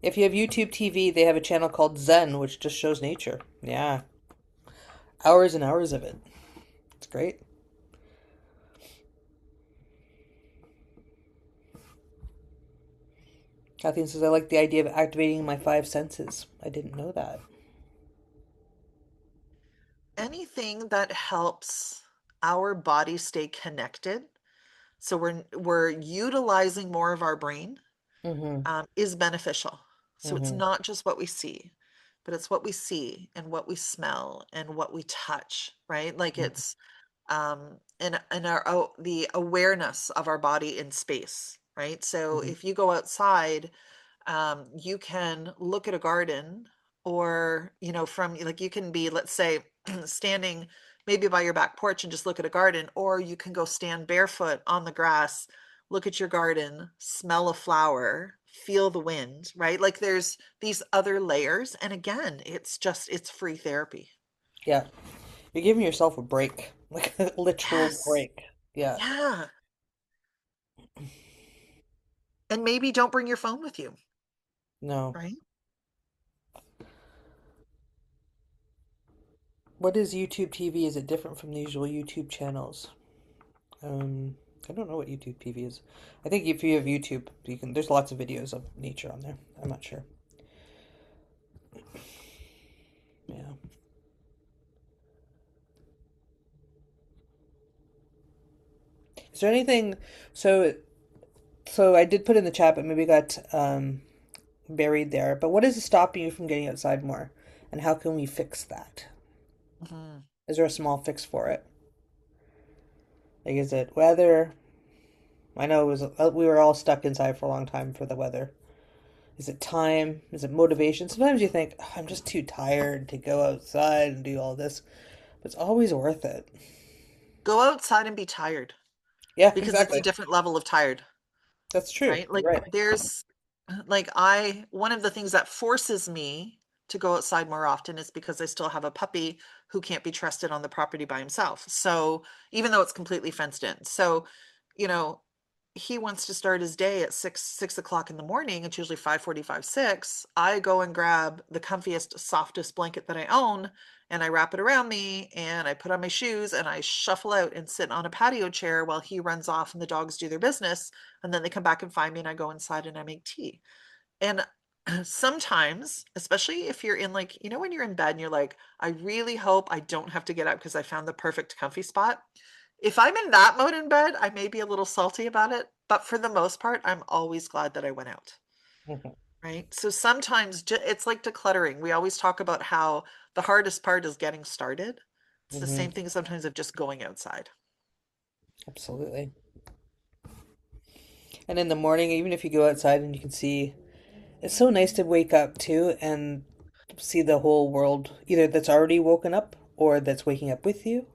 If you have YouTube TV, they have a channel called Zen, which just shows nature. Yeah. Hours and hours of it. It's great. Kathleen says, I like the idea of activating my five senses. I didn't know that. Anything that helps our body stay connected, so we're utilizing more of our brain, Mm-hmm. is beneficial. So it's Mm-hmm. not just what we see, but it's what we see and what we smell and what we touch, right? Like it's and our the awareness of our body in space, right? So Mm-hmm. if you go outside, you can look at a garden, or from like you can be, let's say, standing maybe by your back porch and just look at a garden, or you can go stand barefoot on the grass, look at your garden, smell a flower, feel the wind, right? Like there's these other layers, and again, it's free therapy. Yeah. You're giving yourself a break. Like a literal Yes. break. Yeah. Yeah. And maybe don't bring your phone with you, No. right? What is YouTube TV? Is it different from the usual YouTube channels? Um, I don't know what YouTube TV is. I think if you have YouTube, you can. There's lots of videos of nature on there. I'm not sure. Yeah. Is there anything? So, so I did put in the chat, but maybe got buried there. But what is stopping you from getting outside more, and how can we fix that? Mhm. Is there a small fix for it? Like, is it weather? I know it was we were all stuck inside for a long time for the weather. Is it time? Is it motivation? Sometimes you think, "Oh, I'm just too tired to go outside and do all this," but it's always worth it. Go outside and be tired Yeah, because it's a exactly. different level of tired, That's true. right? You're Like right. there's one of the things that forces me to go outside more often is because I still have a puppy who can't be trusted on the property by himself. So even though it's completely fenced in. So, you know, he wants to start his day at 6 o'clock in the morning. It's usually 5:45, 6. I go and grab the comfiest, softest blanket that I own and I wrap it around me and I put on my shoes and I shuffle out and sit on a patio chair while he runs off and the dogs do their business. And then they come back and find me and I go inside and I make tea. And sometimes, especially if you're in like, when you're in bed and you're like, I really hope I don't have to get up because I found the perfect comfy spot. If I'm in that mode in bed, I may be a little salty about it, but for the most part, I'm always glad that I went out. Mhm. Right. So sometimes it's like decluttering. We always talk about how the hardest part is getting started. It's the Hmm. same thing sometimes of just going outside. Absolutely. And in the morning, even if you go outside and you can see, it's so nice to wake up too and see the whole world either that's already woken up or that's waking up with you,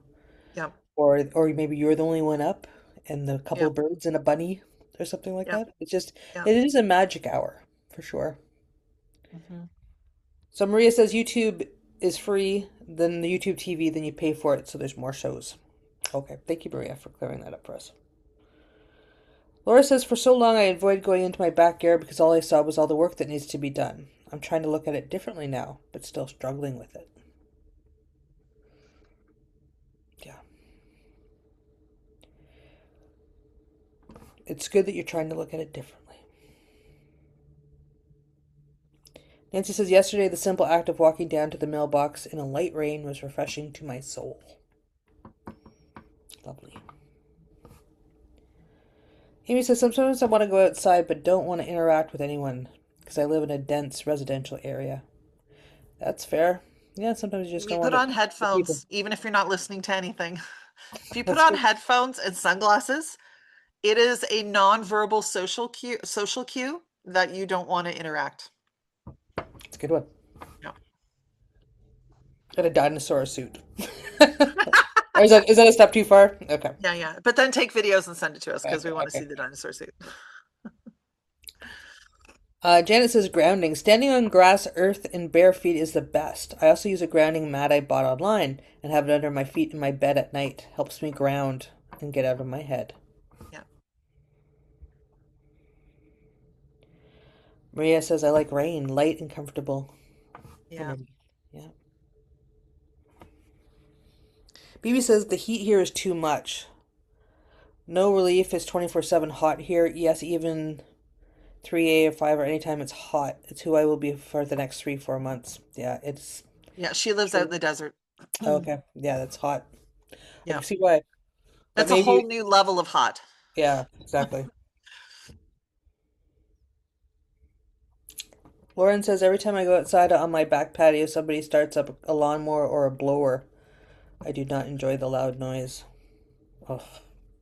Yep. or maybe you're the only one up and the couple Yep. of birds and a bunny or something like Yep. that. It's just, Yep. it is a magic hour for sure. Hmm. So Maria says YouTube is free, then the YouTube TV, then you pay for it, so there's more shows. Okay, thank you, Maria, for clearing that up for us. Laura says, for so long I avoided going into my backyard because all I saw was all the work that needs to be done. I'm trying to look at it differently now, but still struggling with it. Yeah. It's good that you're trying to look at it differently. Nancy says, yesterday the simple act of walking down to the mailbox in a light rain was refreshing to my soul. Lovely. Amy says, sometimes I want to go outside but don't want to interact with anyone because I live in a dense residential area. That's fair. Yeah, sometimes you just We don't put want to on talk to people. headphones, even if you're not listening to anything. If you put That's on good. headphones and sunglasses, it is a non-verbal social cue that you don't want to interact. It's a good one. Yeah. And a dinosaur suit. Or is that a step too far? Okay. Yeah, yeah. But then take videos and send it to us because Okay. we want to see Okay. the dinosaur suit. Janet says grounding. Standing on grass, earth, and bare feet is the best. I also use a grounding mat I bought online and have it under my feet in my bed at night. Helps me ground and get out of my head. Yeah. Maria says I like rain, light and comfortable Yeah. underneath. Yeah. BB says the heat here is too much. No relief. It's 24/7 hot here. Yes, even 3A or 5 or anytime it's hot. It's who I will be for the next 3, 4 months. Yeah, it's Yeah. She lives out in true. the desert. Okay. Yeah, that's hot. I Yeah. can see why. But That's a whole maybe, new level of hot. yeah, exactly. Lauren says every time I go outside on my back patio, somebody starts up a lawnmower or a blower. I do not enjoy the loud noise. Oh,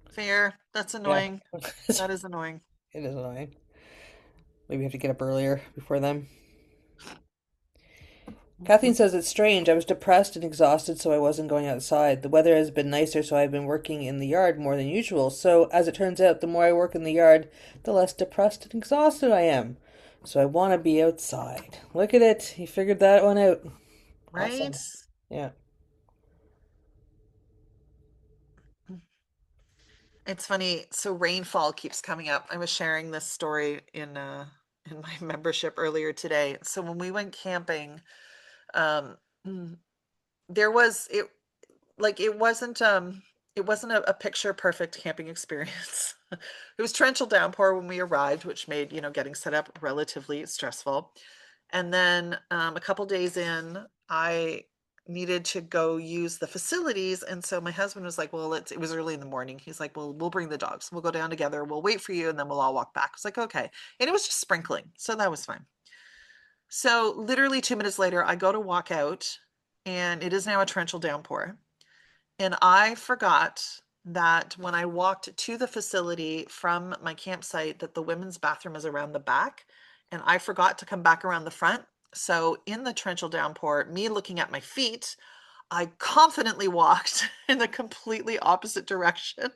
Fair. That's yeah. annoying. It That is annoying. is annoying. Maybe you have to get up earlier before them. Kathleen Mhm. says it's strange. I was depressed and exhausted, so I wasn't going outside. The weather has been nicer, so I've been working in the yard more than usual. So, as it turns out, the more I work in the yard, the less depressed and exhausted I am. So, I want to be outside. Look at it. You figured that one out. Right? Awesome. Yeah. It's funny. So rainfall keeps coming up. I was sharing this story in my membership earlier today. So when we went camping, um, mm, there was it like it wasn't a picture perfect camping experience. It was torrential downpour when we arrived, which made, getting set up relatively stressful. And then a couple days in, I needed to go use the facilities. And so my husband was like, well, it was early in the morning. He's like, well, we'll bring the dogs. We'll go down together. We'll wait for you and then we'll all walk back. I was like, okay. And it was just sprinkling. So that was fine. So literally 2 minutes later, I go to walk out and it is now a torrential downpour. And I forgot that when I walked to the facility from my campsite, that the women's bathroom is around the back, and I forgot to come back around the front. So in the torrential downpour, me looking at my feet, I confidently walked in the completely opposite direction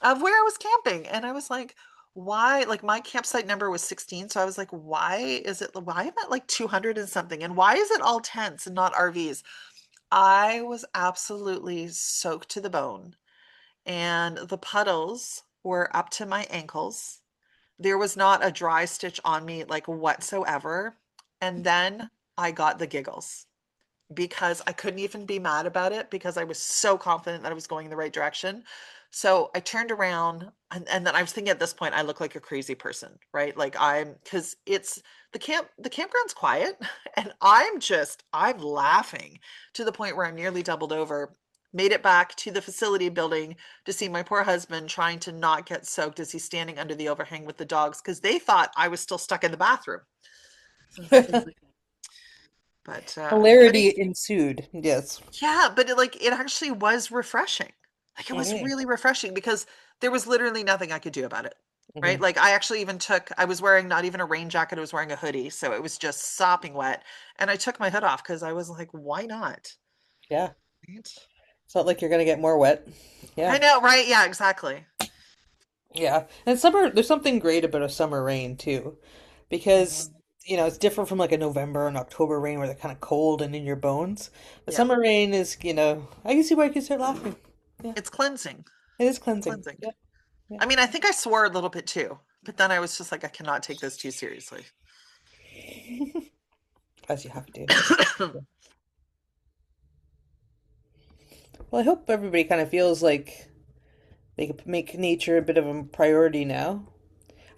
of where I was camping. And I was like, why? Like my campsite number was 16. So I was like, why am I at like 200 and something? And why is it all tents and not RVs? I was absolutely soaked to the bone, and the puddles were up to my ankles. There was not a dry stitch on me, like whatsoever. And then I got the giggles because I couldn't even be mad about it because I was so confident that I was going in the right direction. So I turned around, and then I was thinking at this point, I look like a crazy person, right? Like because it's the campground's quiet and I'm laughing to the point where I'm nearly doubled over. Made it back to the facility building to see my poor husband trying to not get soaked as he's standing under the overhang with the dogs because they thought I was still stuck in the bathroom. So it's like, but Hilarity it's ensued. Yes. yeah, but it actually was refreshing. Like it was Hmm. really refreshing because there was literally nothing I could do about it. Right? Hmm. Like I actually even I was wearing not even a rain jacket, I was wearing a hoodie, so it was just sopping wet. And I took my hood off because I was like, why not? Yeah. Right? It's not like you're gonna get more wet. I Yeah. know, right? Yeah, exactly. Yeah. And summer, there's something great about a summer rain too, because Mhm. it's different from like a November and October rain where they're kind of cold and in your bones. The Yeah. summer rain is, I can see why kids start laughing. Yeah. It's cleansing. It is It's cleansing. cleansing. Yeah. Yeah. I mean, I think I swore a little bit too, but then I was just like, I cannot take this too seriously. As you have to. Yeah. Well, I hope everybody kind of feels like they could make nature a bit of a priority now.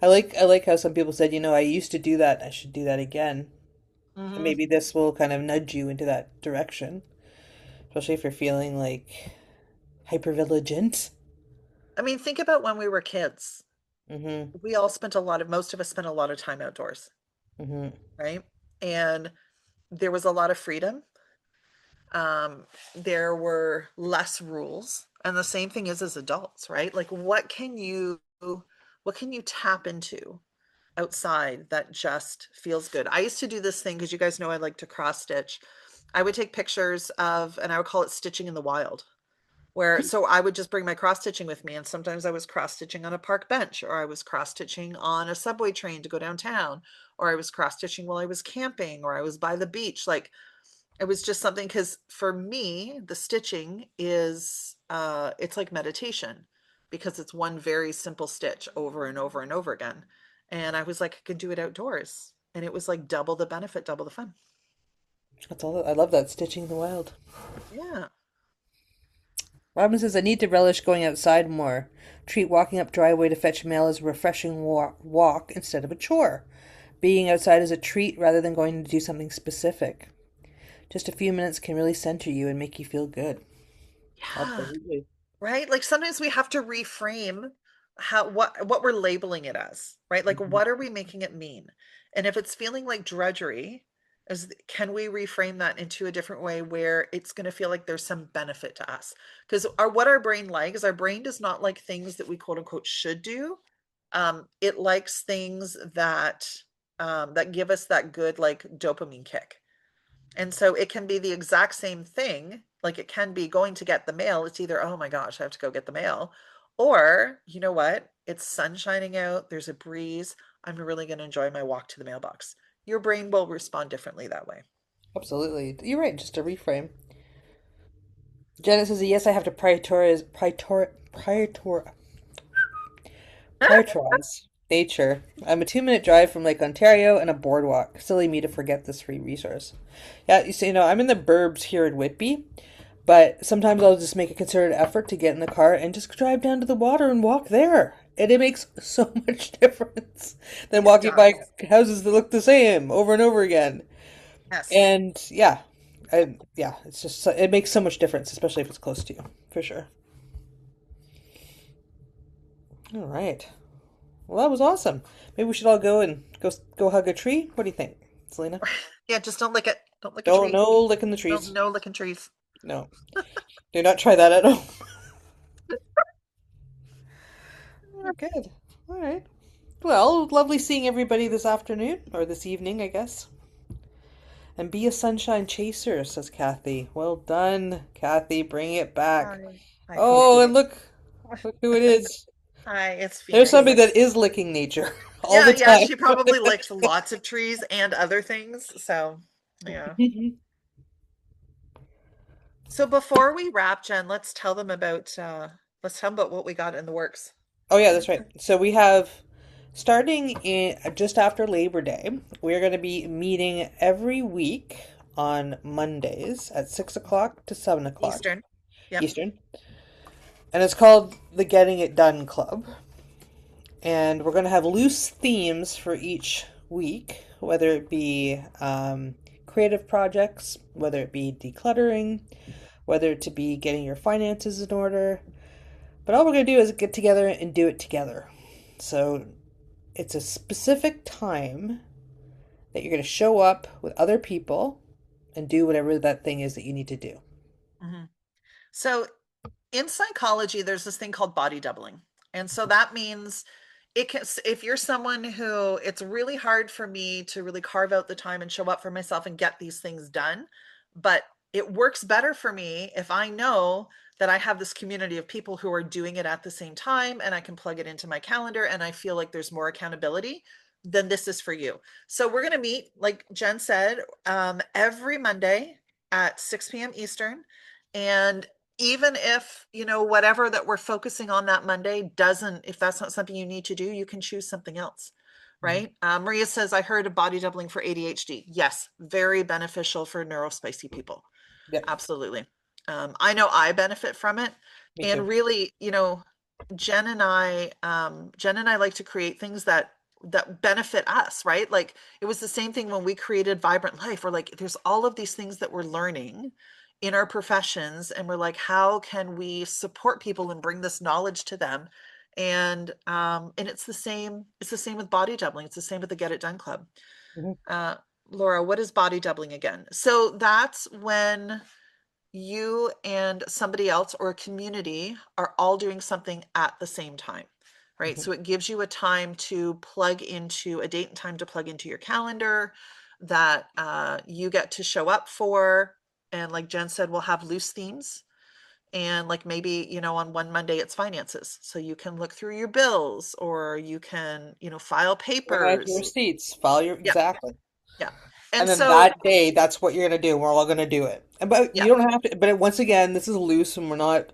I like how some people said, I used to do that, I should do that again. And Hmm. maybe this will kind of nudge you into that direction, especially if you're feeling like hypervigilant. I mean, think about when we were kids. Mm-hmm. Most of us spent a lot of time outdoors, Mm-hmm. right? And there was a lot of freedom. There were less rules. And the same thing is as adults, right? Like what can you tap into outside that just feels good? I used to do this thing because you guys know I like to cross stitch. I would take pictures of, and I would call it stitching in the wild, where so I would just bring my cross stitching with me. And sometimes I was cross stitching on a park bench, or I was cross stitching on a subway train to go downtown, or I was cross stitching while I was camping, or I was by the beach. Like it was just something because for me, the stitching is it's like meditation because it's one very simple stitch over and over and over again. And I was like, I could do it outdoors. And it was like double the benefit, double the fun. That's all. I love that stitching in the wild. Yeah. Robin says, I need to relish going outside more. Treat walking up driveway to fetch mail as a refreshing walk instead of a chore. Being outside is a treat rather than going to do something specific. Just a few minutes can really center you and make you feel good. Yeah. Absolutely. Right? Like sometimes we have to reframe what we're labeling it as, right? Like Mhm. what are we making it mean? And if it's feeling like drudgery, can we reframe that into a different way where it's going to feel like there's some benefit to us? Because our brain likes, our brain does not like things that we quote unquote should do. It likes things that give us that good like dopamine kick. And so it can be the exact same thing. Like it can be going to get the mail. It's either, oh my gosh, I have to go get the mail. Or, you know what? It's sun shining out. There's a breeze. I'm really going to enjoy my walk to the mailbox. Your brain will respond differently that way. Absolutely. You're right, just a reframe. Janet says, yes, I have to prioritize nature. I'm a 2-minute drive from Lake Ontario and a boardwalk. Silly me to forget this free resource. Yeah, you see, I'm in the burbs here in Whitby, but sometimes I'll just make a concerted effort to get in the car and just drive down to the water and walk there. And it makes so much difference than It walking by does. houses that look the same over and over again. Yes. And yeah, it's just it makes so much difference, especially if it's close to you, for sure. All right. Well, that was awesome. Maybe we should all go and go hug a tree. What do you think, Selena? Yeah, just don't lick it. Don't lick a Don't tree. no licking the No, trees. no licking trees. No, do not try that at home. Good. All right. Well, lovely seeing everybody this afternoon, or this evening, I guess. And be a sunshine chaser, says Kathy. Well done, Kathy. Bring it back. Hi. Hi, Oh, Phoebe. and look who it is. Hi, it's There's Phoebe. somebody that is licking nature all Yeah, the yeah, time. she probably licks lots of trees and other things. So, yeah. So before we wrap, Jen, let's tell them about what we got in the works. Oh yeah, that's right. So we have starting in just after Labor Day, we're going to be meeting every week on Mondays at 6 o'clock to 7 o'clock Eastern. Yep. Eastern, and it's called the Getting It Done Club. And we're going to have loose themes for each week, whether it be creative projects, whether it be decluttering, whether it to be getting your finances in order. But all we're going to do is get together and do it together. So it's a specific time that you're going to show up with other people and do whatever that thing is that you need to do. hmm So in psychology, there's this thing called body doubling. And so that means it can, if you're someone who it's really hard for me to really carve out the time and show up for myself and get these things done, but it works better for me if I know that I have this community of people who are doing it at the same time and I can plug it into my calendar and I feel like there's more accountability, then this is for you. So we're going to meet, like Jen said, every Monday at 6 p.m. Eastern. And even if, whatever that we're focusing on that Monday doesn't, if that's not something you need to do, you can choose something else, Mhm. right? Maria says, I heard of body doubling for ADHD. Yes, very beneficial for neurospicy people. Yep, Absolutely. I know I benefit from it. me too. And really, Jen and I like to create things that benefit us, right? Like it was the same thing when we created Vibrant Life. We're like, there's all of these things that we're learning in our professions, and we're like, how can we support people and bring this knowledge to them? And it's the same with body doubling. It's the same with the Get It Done Club. Mhm. Uh, Laura, what is body doubling again? So that's when you and somebody else or a community are all doing something at the same time, right? Mhm. So it gives you a time to plug into a date and time to plug into your calendar that you get to show up for. And like Jen said, we'll have loose themes. And like maybe, on one Monday it's finances. So you can look through your bills or you can, file Organize your papers. receipts, file your Yeah. exactly. Yeah. And And then so, that day, that's what you're gonna do. We're all gonna do it. But yeah. you don't have to. But once again, this is loose, and we're not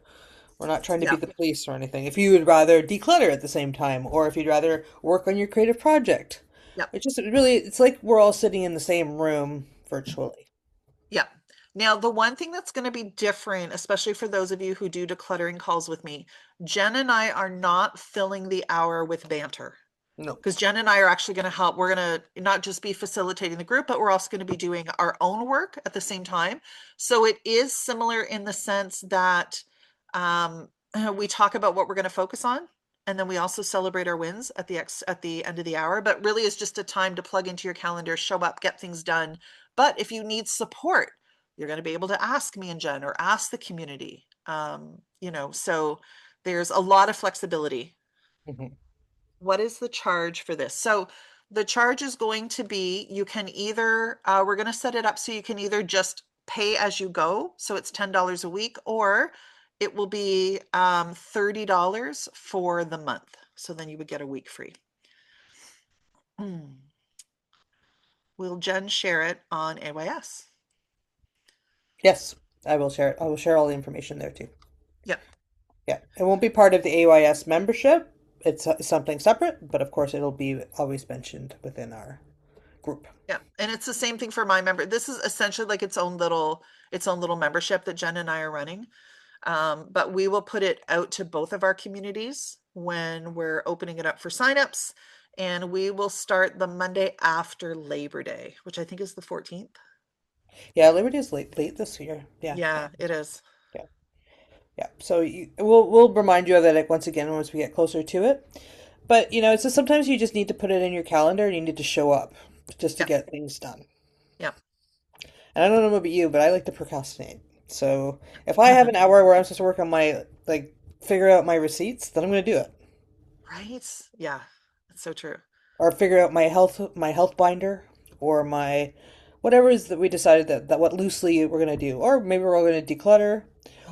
trying to be Yeah. the police or anything. If you would rather declutter at the same time, or if you'd rather work on your creative project, Yeah. it's like we're all sitting in the same room virtually. Yeah. Now, the one thing that's going to be different, especially for those of you who do decluttering calls with me, Jen and I are not filling the hour with banter No. because Jen and I are actually going to help. We're going to not just be facilitating the group, but we're also going to be doing our own work at the same time. So it is similar in the sense that um, we talk about what we're going to focus on. And then we also celebrate our wins at the end of the hour, but really is just a time to plug into your calendar, show up, get things done. But if you need support, you're going to be able to ask me and Jen or ask the community. So there's a lot of flexibility. Mhm. What is the charge for this? So the charge is going to be, you can either, we're going to set it up so you can either just pay as you go. So it's $10 a week, or it will be $30 for the month. So then you would get a week free. Will Jen share it on AYS? Yes, I will share it. I will share all the information there too. Yep. Yeah, it won't be part of the AYS membership. It's something separate, but of course it'll be always mentioned within our group. Yeah. And it's the same thing for my member. This is essentially like its own little membership that Jen and I are running. But we will put it out to both of our communities when we're opening it up for signups. And we will start the Monday after Labor Day, which I think is the 14th. Yeah, Liberty is late this year. Yeah, Yeah, it is. yeah, yeah. So we'll remind you of that like, once again once we get closer to it. But it's just sometimes you just need to put it in your calendar and you need to show up just to Yeah. get things done. Yeah. And I don't know about you, but I like to procrastinate. So if I have an hour where I'm supposed to work on my like figure out my receipts, then I'm going to do it. Right? Yeah, that's so true. or figure out my health binder, or my whatever is that we decided that what loosely we're going to do, or maybe we're going to declutter,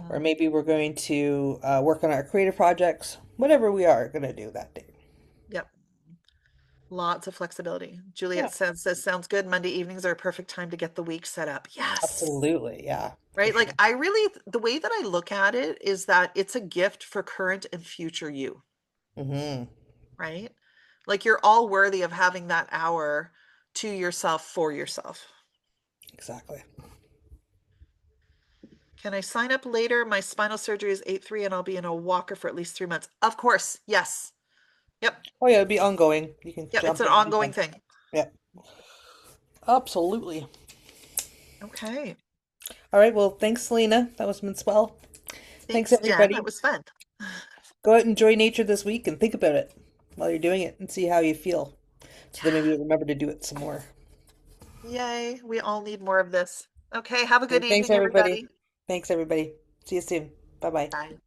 or Mhm. maybe we're going to work on our creative projects, whatever we are going to do that day. Yep. Lots of flexibility. Yeah, Juliet says, sounds good. Monday evenings are a perfect time to get the week set up. Yes. absolutely. Yeah, for Right? sure. Like the way that I look at it is that it's a gift for current and future you, Hmm. right? Like you're all worthy of having that hour to yourself for yourself. Exactly. Can I sign up later? My spinal surgery is 8/3 and I'll be in a walker for at least 3 months. Of course. Yes. Yep. Oh yeah, it'd be ongoing. You can Yep. It's jump an in ongoing anytime. thing. Yeah, absolutely. Okay. All right. Well, thanks, Selena. That was been swell. Thanks, Thanks, Jen. That everybody. was fun. Go out and enjoy nature this week and think about it while you're doing it and see how you feel. So then maybe Yeah. you'll remember to do it some more. Yay. We all need more of this. Okay. Have a good Okay, thanks, evening, everybody. everybody. Thanks, everybody. See you soon. Bye bye. Bye.